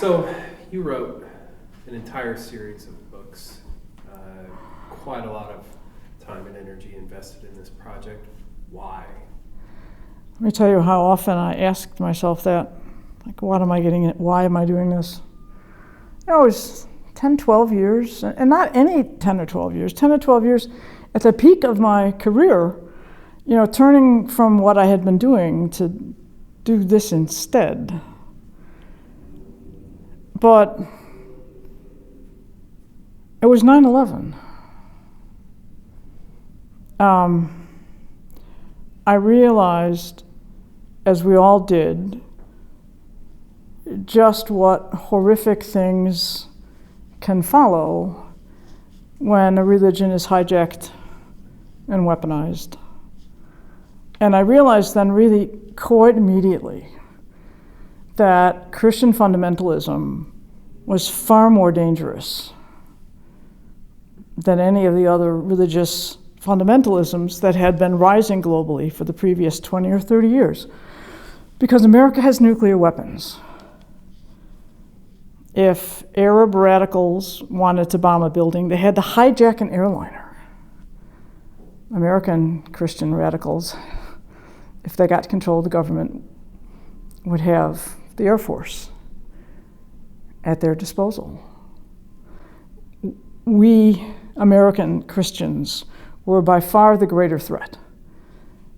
So you wrote an entire series of books, quite a lot of time and energy invested in this project. Why? Let me tell you how often I asked myself that. Like, what am I getting at? Why am I doing this? It was 10, 12 years, and not any 10 or 12 years, 10 or 12 years at the peak of my career, turning from what I had been doing to do this instead. But it was 9/11. I realized, as we all did, just what horrific things can follow when a religion is hijacked and weaponized. And I realized then really quite immediately that Christian fundamentalism was far more dangerous than any of the other religious fundamentalisms that had been rising globally for the previous 20 or 30 years. Because America has nuclear weapons. If Arab radicals wanted to bomb a building, they had to hijack an airliner. American Christian radicals, if they got control of the government, would have the Air Force at their disposal. We American Christians were by far the greater threat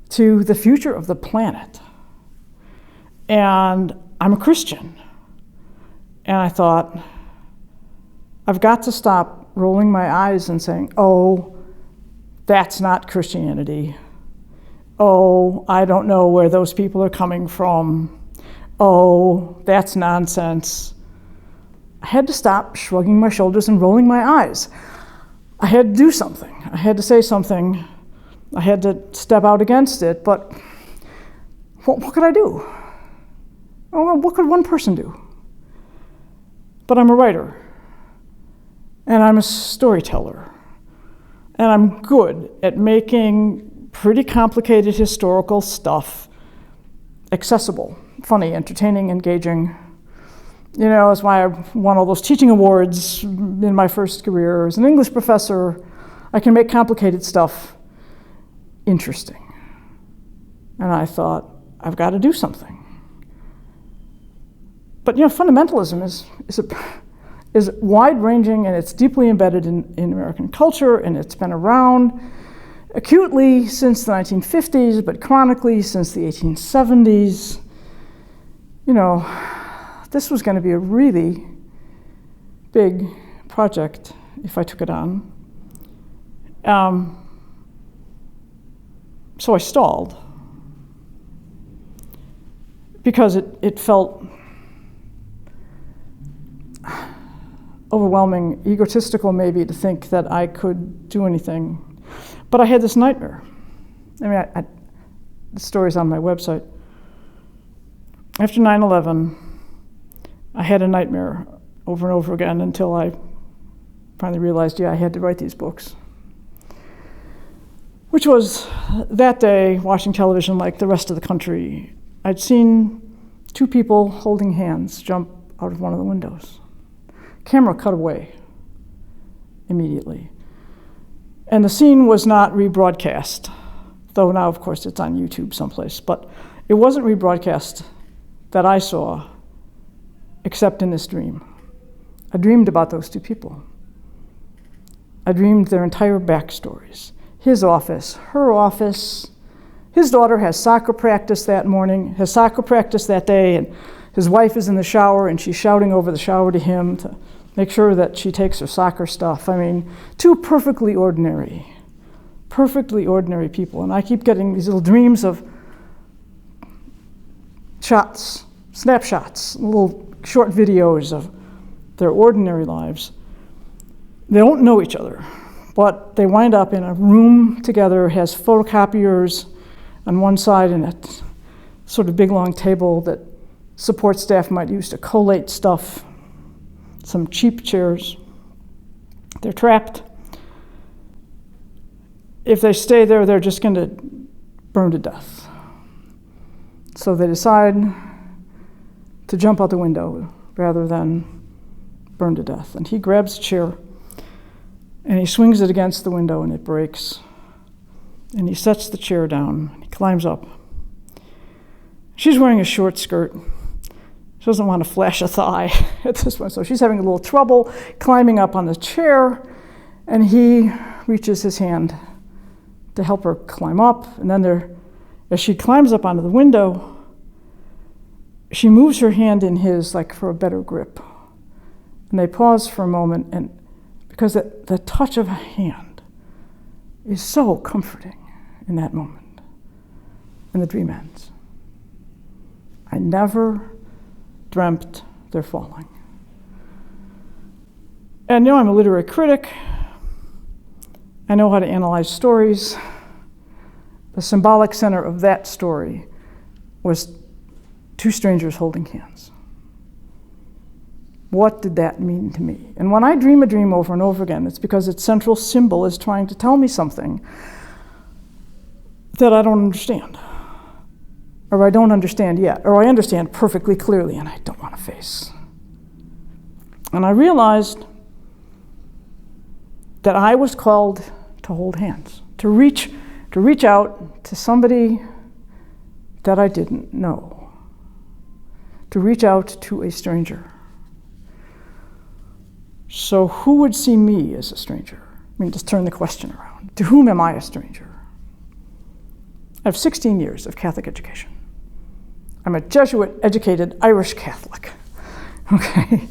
to the future of the planet. And I'm a Christian. And I thought, I've got to stop rolling my eyes and saying, oh, that's not Christianity. Oh, I don't know where those people are coming from. Oh, that's nonsense. I had to stop shrugging my shoulders and rolling my eyes. I had to do something. I had to say something. I had to step out against it, but what could I do? Oh, what could one person do? But I'm a writer, and I'm a storyteller, and I'm good at making pretty complicated historical stuff accessible, funny, entertaining, engaging. That's why I won all those teaching awards in my first career as an English professor. I can make complicated stuff interesting. And I thought, I've got to do something. But fundamentalism is wide-ranging, and it's deeply embedded in American culture, and it's been around acutely since the 1950s, but chronically since the 1870s. This was going to be a really big project if I took it on. So I stalled because it felt overwhelming, egotistical maybe, to think that I could do anything. But I had this nightmare. The story's on my website. After 9/11, I had a nightmare over and over again until I finally realized, I had to write these books. Which was that day, watching television like the rest of the country, I'd seen two people holding hands jump out of one of the windows. Camera cut away immediately. And the scene was not rebroadcast, though now, of course, it's on YouTube someplace. But it wasn't rebroadcast that I saw, except in this dream. I dreamed about those two people. I dreamed their entire backstories. His office, her office. His daughter has soccer practice that morning, has soccer practice that day, and his wife is in the shower, and she's shouting over the shower to him to make sure that she takes her soccer stuff. Two perfectly ordinary people. And I keep getting these little dreams of shots, snapshots, little short videos of their ordinary lives. They don't know each other, but they wind up in a room together, has photocopiers on one side and a sort of big long table that support staff might use to collate stuff, some cheap chairs. They're trapped. If they stay there, they're just going to burn to death. So they decide to jump out the window rather than burn to death. And he grabs a chair and he swings it against the window and it breaks. And he sets the chair down and he climbs up. She's wearing a short skirt. She doesn't want to flash a thigh at this point, so she's having a little trouble climbing up on the chair, and he reaches his hand to help her climb up. And then as she climbs up onto the window, she moves her hand in his, like for a better grip. And they pause for a moment, and because the touch of a hand is so comforting in that moment. And the dream ends. I never dreamt they're falling. And I'm a literary critic. I know how to analyze stories. The symbolic center of that story was two strangers holding hands. What did that mean to me? And when I dream a dream over and over again, it's because its central symbol is trying to tell me something that I don't understand, or I don't understand yet, or I understand perfectly clearly and I don't want to face. And I realized that I was called to hold hands, to reach out to somebody that I didn't know, to reach out to a stranger. So who would see me as a stranger? I mean, just turn the question around. To whom am I a stranger? I have 16 years of Catholic education. I'm a Jesuit-educated Irish Catholic. Okay?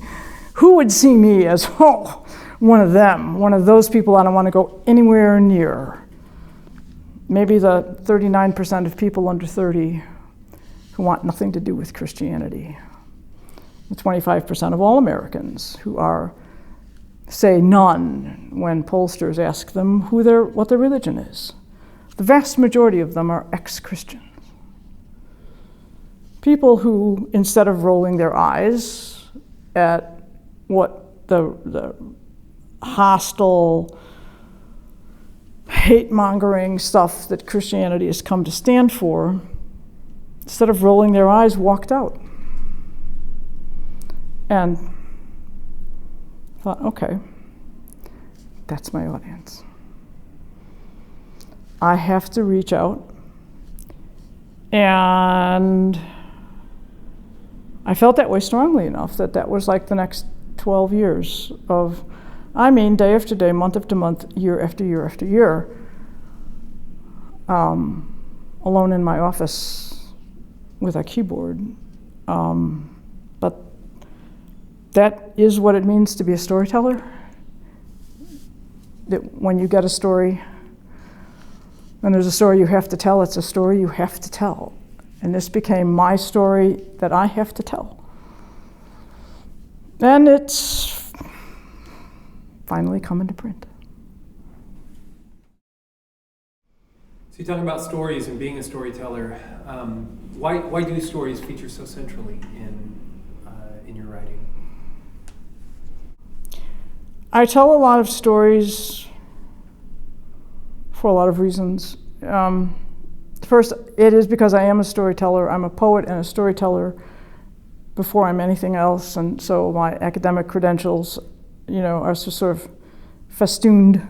Who would see me as, one of them, one of those people I don't want to go anywhere near? Maybe the 39% of people under 30 who want nothing to do with Christianity. The 25% of all Americans who are, say, none when pollsters ask them what their religion is. The vast majority of them are ex-Christians. People who, instead of rolling their eyes at what the hostile, hate-mongering stuff that Christianity has come to stand for, instead of rolling their eyes, walked out. And thought, okay, that's my audience. I have to reach out. And I felt that way strongly enough that was like the next 12 years of, day after day, month after month, year after year after year, alone in my office with a keyboard. But that is what it means to be a storyteller. That when you get a story, when there's a story you have to tell, it's a story you have to tell. And this became my story that I have to tell. And it's finally come into print. So you're talking about stories and being a storyteller. Why do stories feature so centrally in your writing? I tell a lot of stories for a lot of reasons. First, it is because I am a storyteller. I'm a poet and a storyteller before I'm anything else, and so my academic credentials, are sort of festooned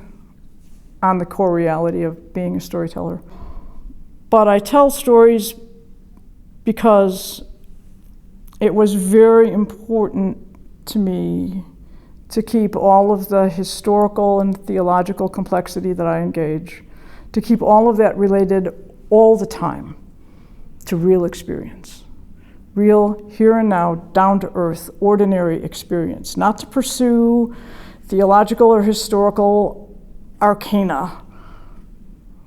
on the core reality of being a storyteller. But I tell stories because it was very important to me to keep all of the historical and theological complexity that I engage, to keep all of that related all the time to real experience. Real, here and now, down-to-earth, ordinary experience. Not to pursue theological or historical arcana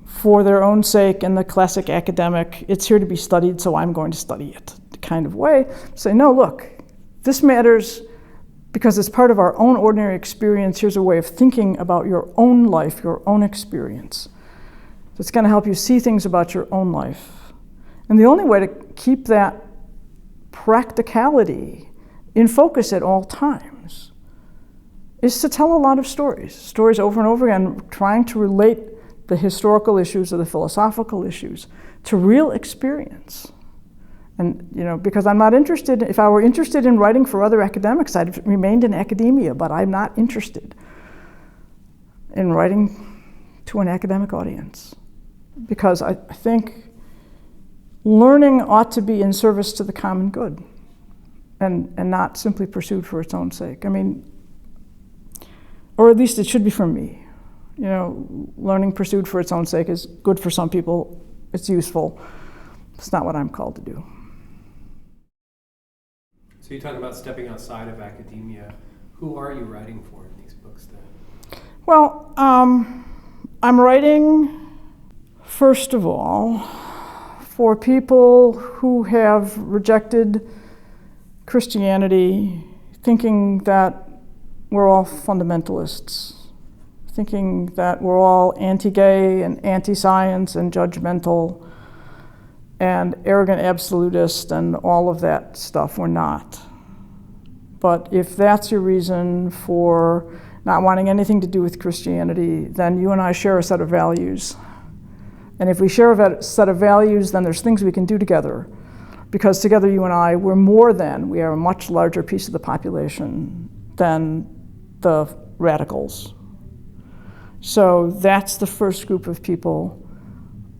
for their own sake in the classic academic, it's here to be studied, so I'm going to study it kind of way. Say, no, look, this matters because it's part of our own ordinary experience. Here's a way of thinking about your own life, your own experience. It's going to help you see things about your own life. And the only way to keep that practicality in focus at all times is to tell a lot of stories over and over again, trying to relate the historical issues or the philosophical issues to real experience. And, because I'm not interested, if I were interested in writing for other academics, I'd have remained in academia, but I'm not interested in writing to an academic audience. Because I think learning ought to be in service to the common good and not simply pursued for its own sake. Or at least it should be for me. Learning pursued for its own sake is good for some people, it's useful. It's not what I'm called to do. So you're talking about stepping outside of academia. Who are you writing for in these books then? Well, I'm writing, first of all, for people who have rejected Christianity, thinking that we're all fundamentalists, thinking that we're all anti-gay and anti-science and judgmental and arrogant absolutist and all of that stuff. We're not. But if that's your reason for not wanting anything to do with Christianity, then you and I share a set of values. And if we share a set of values, then there's things we can do together. Because together you and I, we are a much larger piece of the population than the radicals. So that's the first group of people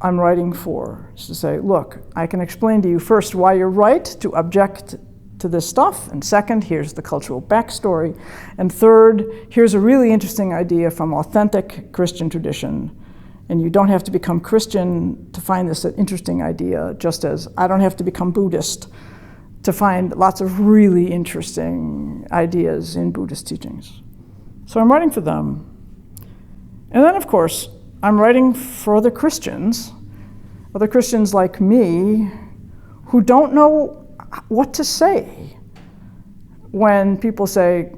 I'm writing for, is to say, look, I can explain to you first why you're right to object to this stuff, and second, here's the cultural backstory, and third, here's a really interesting idea from authentic Christian tradition, and you don't have to become Christian to find this an interesting idea, just as I don't have to become Buddhist to find lots of really interesting ideas in Buddhist teachings. So I'm writing for them. And then, of course, I'm writing for other Christians like me, who don't know what to say when people say,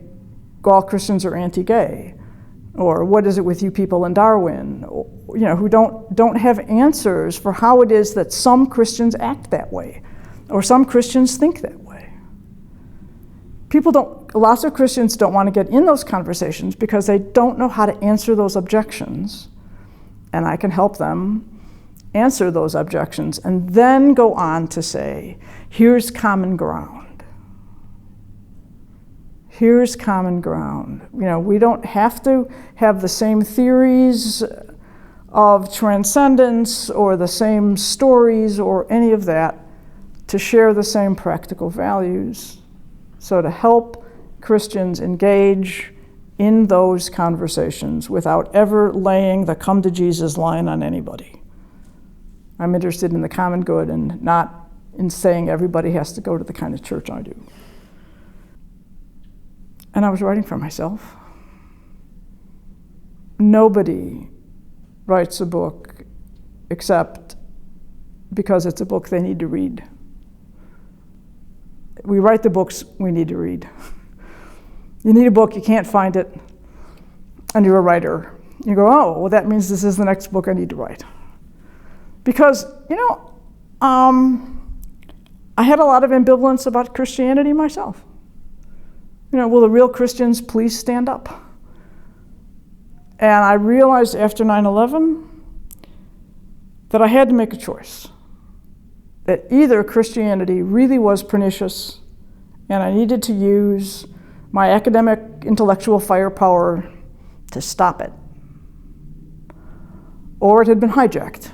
all Christians are anti-gay, or what is it with you people in Darwin, or, who don't have answers for how it is that some Christians act that way, or some Christians think that way. Lots of Christians don't want to get in those conversations because they don't know how to answer those objections. And I can help them answer those objections and then go on to say, here's common ground. Here's common ground. We don't have to have the same theories of transcendence or the same stories or any of that to share the same practical values. So to help Christians engage in those conversations without ever laying the come to Jesus line on anybody. I'm interested in the common good and not in saying everybody has to go to the kind of church I do. And I was writing for myself. Nobody writes a book except because it's a book they need to read. We write the books we need to read. You need a book, you can't find it, and you're a writer. You go, oh, well, that means this is the next book I need to write. Because, I had a lot of ambivalence about Christianity myself. Will the real Christians please stand up? And I realized after 9/11 that I had to make a choice. That either Christianity really was pernicious, and I needed to use my academic intellectual firepower to stop it, or it had been hijacked,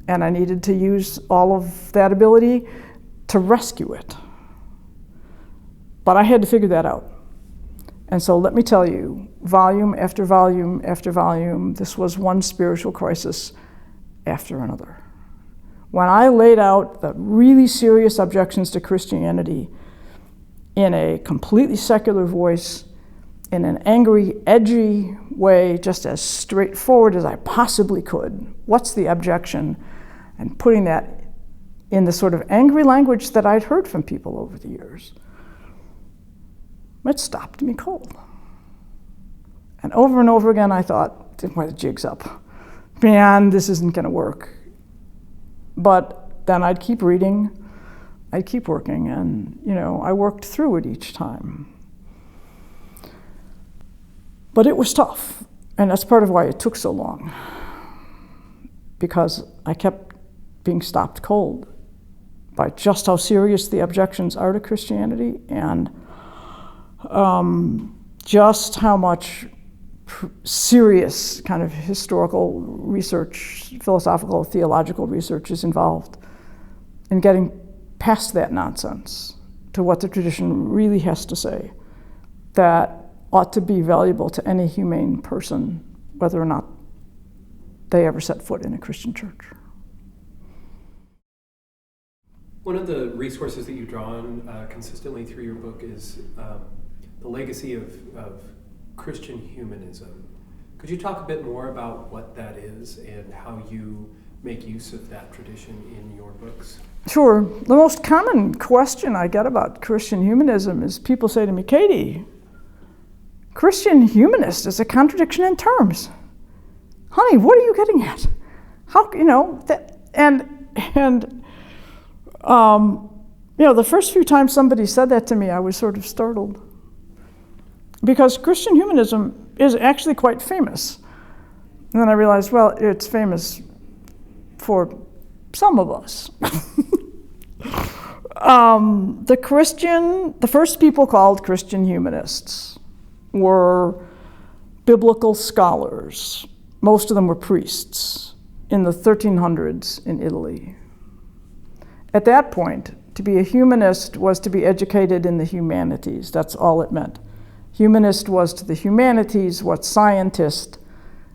and I needed to use all of that ability to rescue it. But I had to figure that out. And so let me tell you, volume after volume after volume, this was one spiritual crisis after another. When I laid out the really serious objections to Christianity in a completely secular voice, in an angry, edgy way, just as straightforward as I possibly could, what's the objection? And putting that in the sort of angry language that I'd heard from people over the years, it stopped me cold. And over again I thought, well, the jig's up. Man, this isn't going to work. But then I'd keep reading, I'd keep working, and I worked through it each time. But it was tough, and that's part of why it took so long, because I kept being stopped cold by just how serious the objections are to Christianity, and just how much serious kind of historical research, philosophical, theological research is involved in getting past that nonsense to what the tradition really has to say that ought to be valuable to any humane person, whether or not they ever set foot in a Christian church. One of the resources that you draw on consistently through your book is the legacy of Christian humanism. Could you talk a bit more about what that is and how you make use of that tradition in your books? Sure. The most common question I get about Christian humanism is people say to me, Katie, Christian humanist is a contradiction in terms. Honey, what are you getting at? How, you know, the first few times somebody said that to me, I was sort of startled. Because Christian humanism is actually quite famous. And then I realized, well, it's famous for some of us. The first people called Christian humanists were biblical scholars. Most of them were priests in the 1300s in Italy. At that point, to be a humanist was to be educated in the humanities. That's all it meant. Humanist was to the humanities what scientist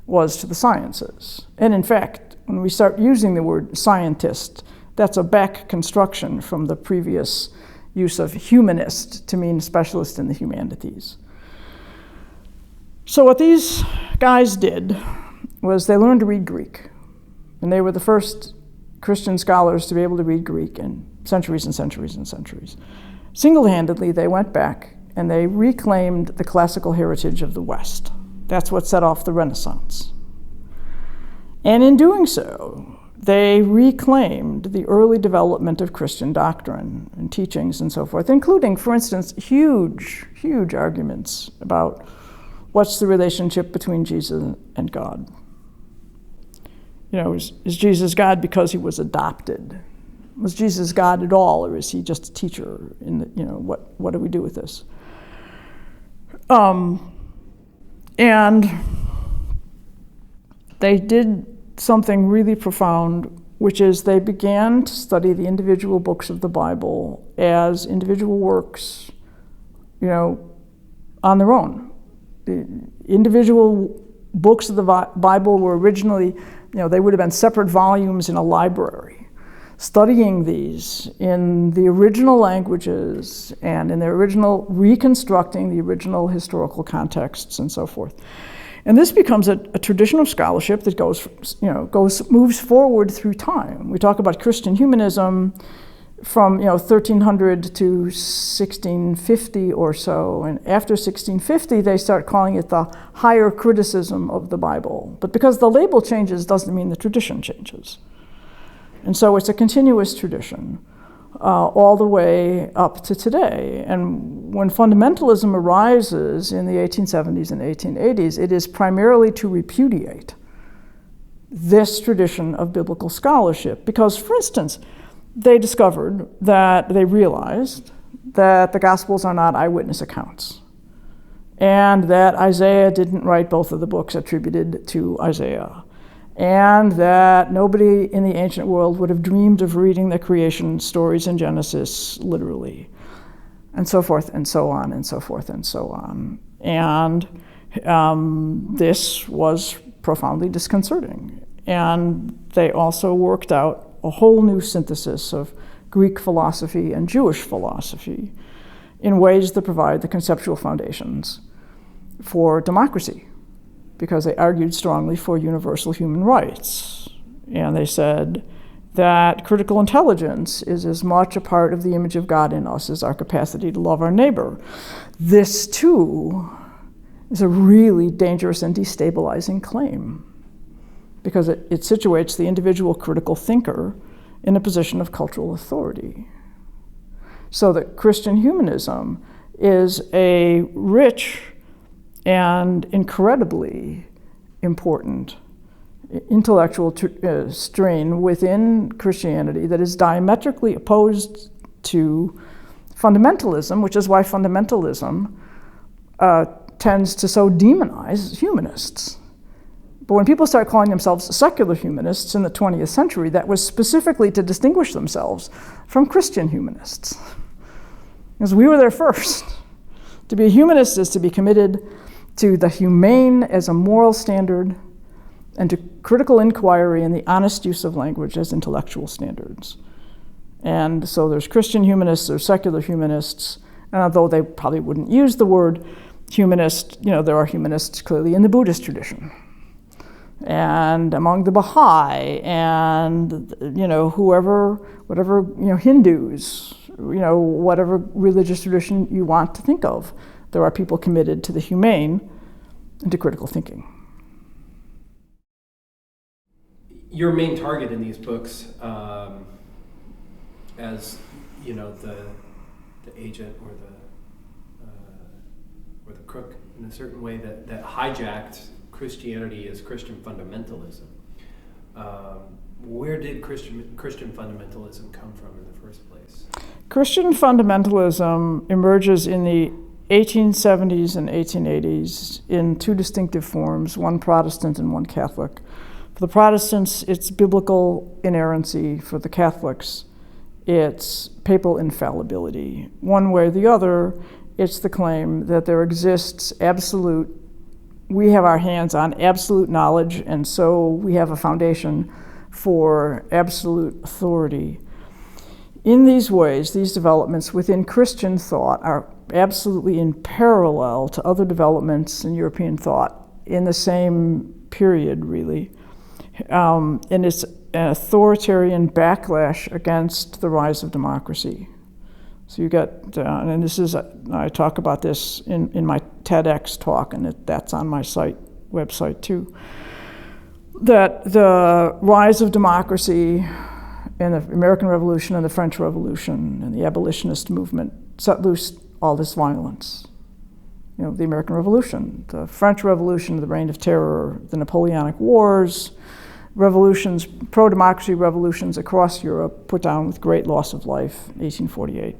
was to the sciences. And in fact, when we start using the word scientist, that's a back construction from the previous use of humanist to mean specialist in the humanities. So what these guys did was they learned to read Greek. And they were the first Christian scholars to be able to read Greek in centuries and centuries and centuries. Single-handedly, they went back and they reclaimed the classical heritage of the West. That's what set off the Renaissance. And in doing so, they reclaimed the early development of Christian doctrine and teachings and so forth, including, for instance, huge arguments about what's the relationship between Jesus and God. You know, is Jesus God because he was adopted? Was Jesus God at all, or is he just a teacher? What do we do with this? And they did something really profound, which is they began to study the individual books of the Bible as individual works, on their own. The individual books of the Bible were originally, they would have been separate volumes in a library. Studying these in the original languages and in their original, reconstructing the original historical contexts and so forth. And this becomes a tradition of scholarship that moves forward through time. We talk about Christian humanism from 1300 to 1650 or so, and after 1650 they start calling it the higher criticism of the Bible. But because the label changes doesn't mean the tradition changes. And so it's a continuous tradition all the way up to today. And when fundamentalism arises in the 1870s and 1880s, it is primarily to repudiate this tradition of biblical scholarship. Because, for instance, they realized that the Gospels are not eyewitness accounts, and that Isaiah didn't write both of the books attributed to Isaiah, and that nobody in the ancient world would have dreamed of reading the creation stories in Genesis literally, and so forth and so on and so forth and so on. And this was profoundly disconcerting. And they also worked out a whole new synthesis of Greek philosophy and Jewish philosophy in ways that provide the conceptual foundations for democracy, because they argued strongly for universal human rights. And they said that critical intelligence is as much a part of the image of God in us as our capacity to love our neighbor. This, too, is a really dangerous and destabilizing claim, because it situates the individual critical thinker in a position of cultural authority. So that Christian humanism is a rich and incredibly important intellectual strain within Christianity that is diametrically opposed to fundamentalism, which is why fundamentalism tends to so demonize humanists. But when people start calling themselves secular humanists in the 20th century, that was specifically to distinguish themselves from Christian humanists. Because we were there first. To be a humanist is to be committed to the humane as a moral standard and to critical inquiry and the honest use of language as intellectual standards. And so there's Christian humanists, there's secular humanists, and although they probably wouldn't use the word humanist, there are humanists clearly in the Buddhist tradition, and among the Baha'i, and whatever Hindus, whatever religious tradition you want to think of, there are people committed to the humane and to critical thinking. Your main target in these books, as the agent or the crook in a certain way that hijacked Christianity as Christian fundamentalism. Where did Christian fundamentalism come from in the first place? Christian fundamentalism emerges in the 1870s and 1880s in two distinctive forms, one Protestant and one Catholic. For the Protestants, it's biblical inerrancy. For the Catholics, it's papal infallibility. One way or the other, it's the claim that there exists we have our hands on absolute knowledge, and so we have a foundation for absolute authority. In these ways, these developments within Christian thought are absolutely in parallel to other developments in European thought in the same period, really. And it's an authoritarian backlash against the rise of democracy. So you get, I talk about this in my TEDx talk, and that's on my website too, that the rise of democracy and the American Revolution and the French Revolution and the abolitionist movement set loose all this violence. The American Revolution, the French Revolution, the Reign of Terror, the Napoleonic Wars, revolutions, pro-democracy revolutions across Europe put down with great loss of life in 1848.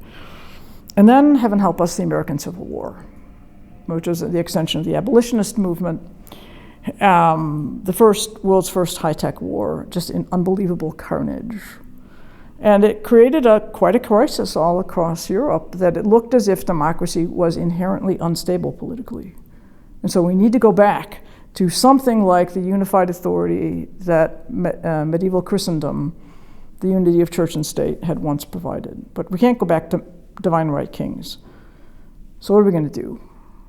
And then, heaven help us, the American Civil War, which was the extension of the abolitionist movement, the world's first high-tech war, just in unbelievable carnage. And it created quite a crisis all across Europe, that it looked as if democracy was inherently unstable politically. And so we need to go back to something like the unified authority that medieval Christendom, the unity of church and state, had once provided. But we can't go back to divine right kings. So what are we going to do?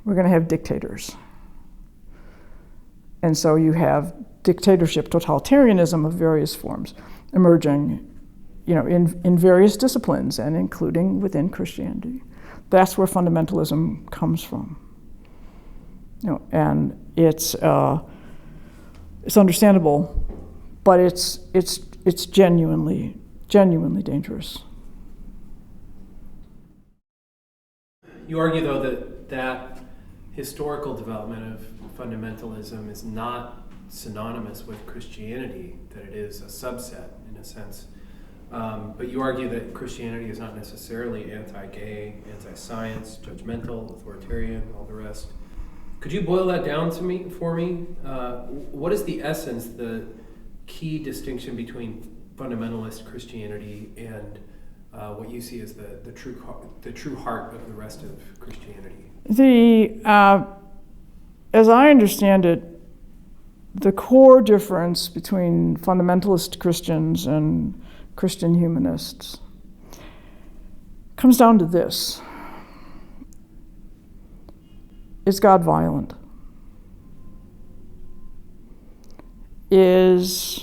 We're going to have dictators. And so you have dictatorship, totalitarianism of various forms emerging, in various disciplines, and including within Christianity. That's where fundamentalism comes from. And it's understandable, but it's genuinely dangerous. You argue, though, that historical development of fundamentalism is not synonymous with Christianity, that it is a subset in a sense. But you argue that Christianity is not necessarily anti-gay, anti-science, judgmental, authoritarian, all the rest. Could you boil that down for me? What is the essence, the key distinction between fundamentalist Christianity and what you see as the true heart of the rest of Christianity? As I understand it, the core difference between fundamentalist Christians and Christian humanists comes down to this. Is God violent? Is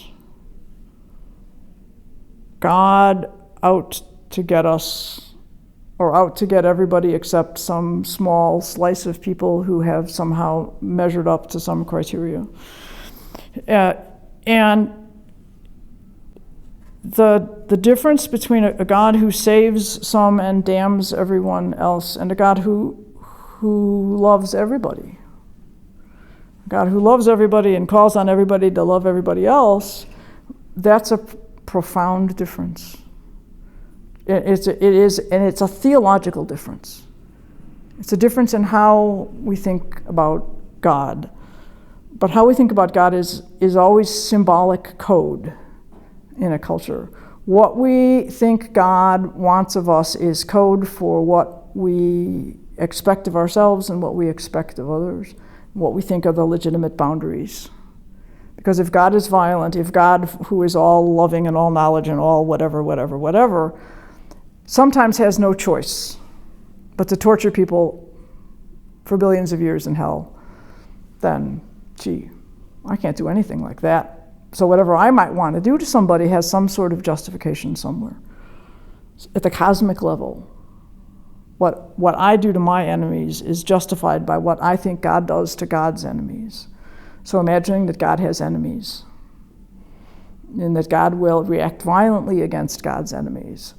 God out to get us, or out to get everybody except some small slice of people who have somehow measured up to some criteria? And the difference between a God who saves some and damns everyone else, and a God who loves everybody, a God who loves everybody and calls on everybody to love everybody else, that's a profound difference. It's a theological difference. It's a difference in how we think about God. But how we think about God is always symbolic code in a culture. What we think God wants of us is code for what we expect of ourselves and what we expect of others, what we think are the legitimate boundaries. Because if God is violent, if God, who is all loving and all knowledge and all whatever, sometimes has no choice but to torture people for billions of years in hell, then, gee, I can't do anything like that. So whatever I might want to do to somebody has some sort of justification somewhere. At the cosmic level, what I do to my enemies is justified by what I think God does to God's enemies. So imagining that God has enemies and that God will react violently against God's enemies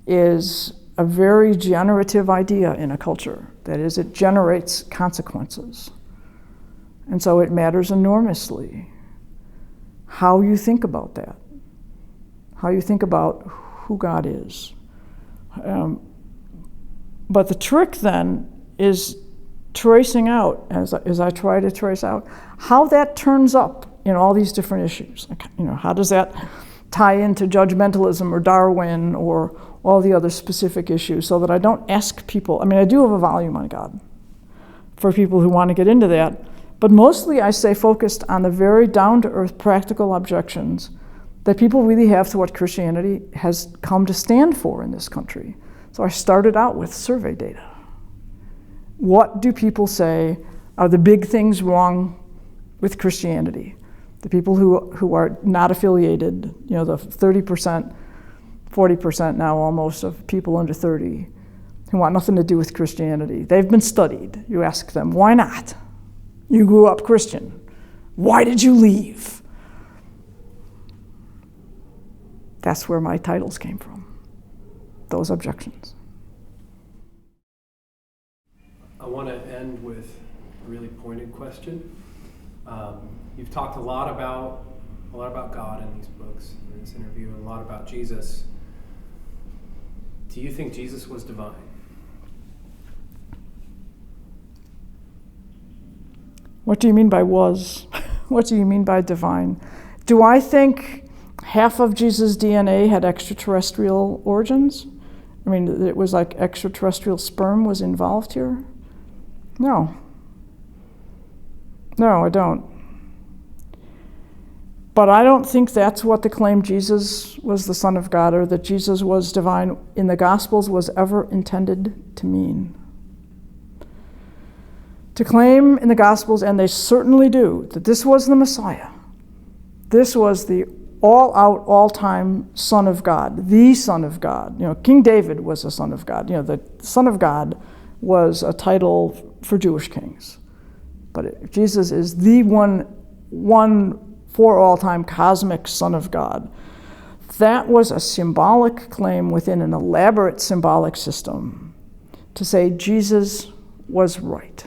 is a very generative idea in a culture. That is, it generates consequences. And so it matters enormously how you think about that, how you think about who God is. But the trick then is tracing out, as I try to trace out, how that turns up in all these different issues. Like, how does that tie into judgmentalism or Darwin or all the other specific issues, so that I don't ask people. I do have a volume on God for people who want to get into that, but mostly I stay focused on the very down-to-earth practical objections that people really have to what Christianity has come to stand for in this country. So I started out with survey data. What do people say are the big things wrong with Christianity? The people who are not affiliated, the 30%, 40% now almost of people under 30 who want nothing to do with Christianity. They've been studied. You ask them, why not? You grew up Christian. Why did you leave? That's where my titles came from, those objections. I want to end with a really pointed question. You've talked a lot about God in these books, in this interview, a lot about Jesus. Do you think Jesus was divine? What do you mean by was? What do you mean by divine? Do I think half of Jesus' DNA had extraterrestrial origins? It was like extraterrestrial sperm was involved here? No, I don't. But I don't think that's what the claim Jesus was the Son of God or that Jesus was divine in the Gospels was ever intended to mean. To claim in the Gospels, and they certainly do, that this was the Messiah. This was the all-out, all-time Son of God, the Son of God. King David was a Son of God. The Son of God was a title for Jewish kings. But Jesus is the one for all time cosmic Son of God. That was a symbolic claim within an elaborate symbolic system to say Jesus was right.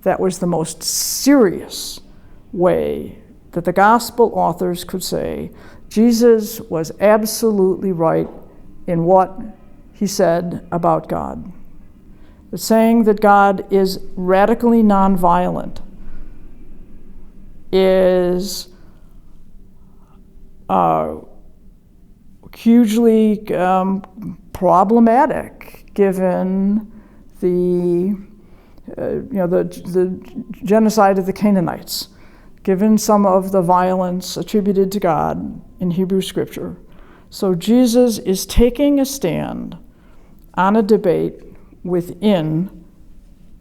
That was the most serious way that the gospel authors could say Jesus was absolutely right in what he said about God. But saying that God is radically nonviolent is hugely problematic given the genocide of the Canaanites, given some of the violence attributed to God in Hebrew Scripture. So Jesus is taking a stand on a debate within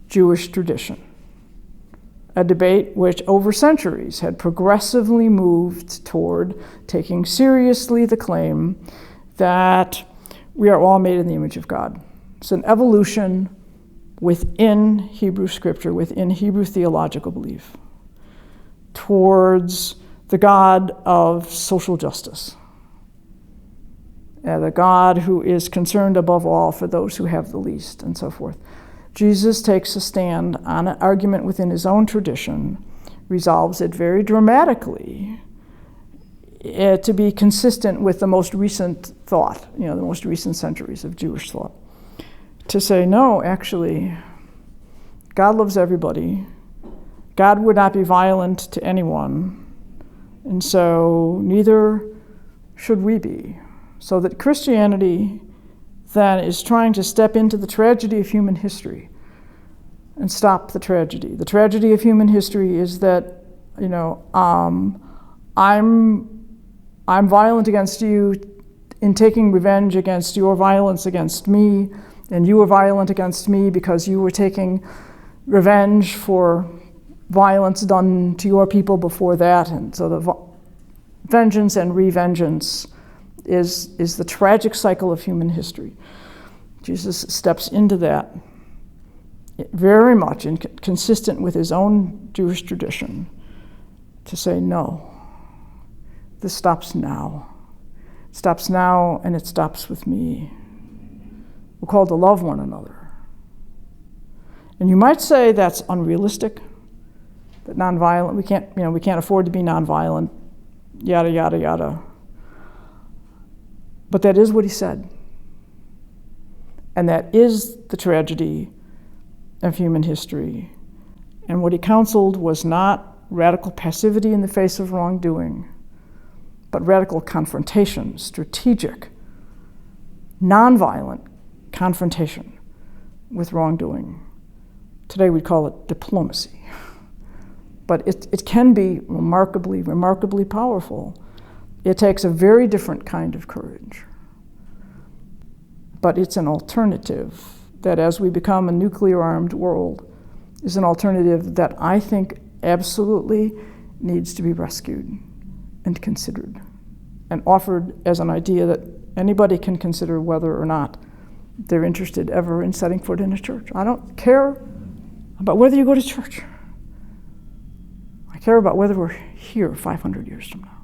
Jewish tradition, a debate which over centuries had progressively moved toward taking seriously the claim that we are all made in the image of God. It's an evolution within Hebrew Scripture, within Hebrew theological belief, towards the God of social justice, the God who is concerned above all for those who have the least, and so forth. Jesus takes a stand on an argument within his own tradition, resolves it very dramatically to be consistent with the most recent thought, the most recent centuries of Jewish thought. To say, no, actually, God loves everybody. God would not be violent to anyone, and so neither should we be. So that Christianity then is trying to step into the tragedy of human history and stop the tragedy. The tragedy of human history is that, I'm violent against you in taking revenge against your violence against me, and you were violent against me because you were taking revenge for violence done to your people before that. And so the vengeance and revengeance is the tragic cycle of human history. Jesus steps into that very much consistent with his own Jewish tradition to say, no, this stops now. It stops now, and it stops with me. We're called to love one another. And you might say that's unrealistic, that nonviolent, we can't afford to be nonviolent, yada, yada, yada. But that is what he said. And that is the tragedy of human history. And what he counseled was not radical passivity in the face of wrongdoing, but radical confrontation, strategic, nonviolent confrontation with wrongdoing. Today we'd call it diplomacy. But it can be remarkably, remarkably powerful. It takes a very different kind of courage. But it's an alternative that, as we become a nuclear-armed world, is an alternative that I think absolutely needs to be rescued and considered and offered as an idea that anybody can consider whether or not they're interested ever in setting foot in a church. I don't care about whether you go to church. I care about whether we're here 500 years from now.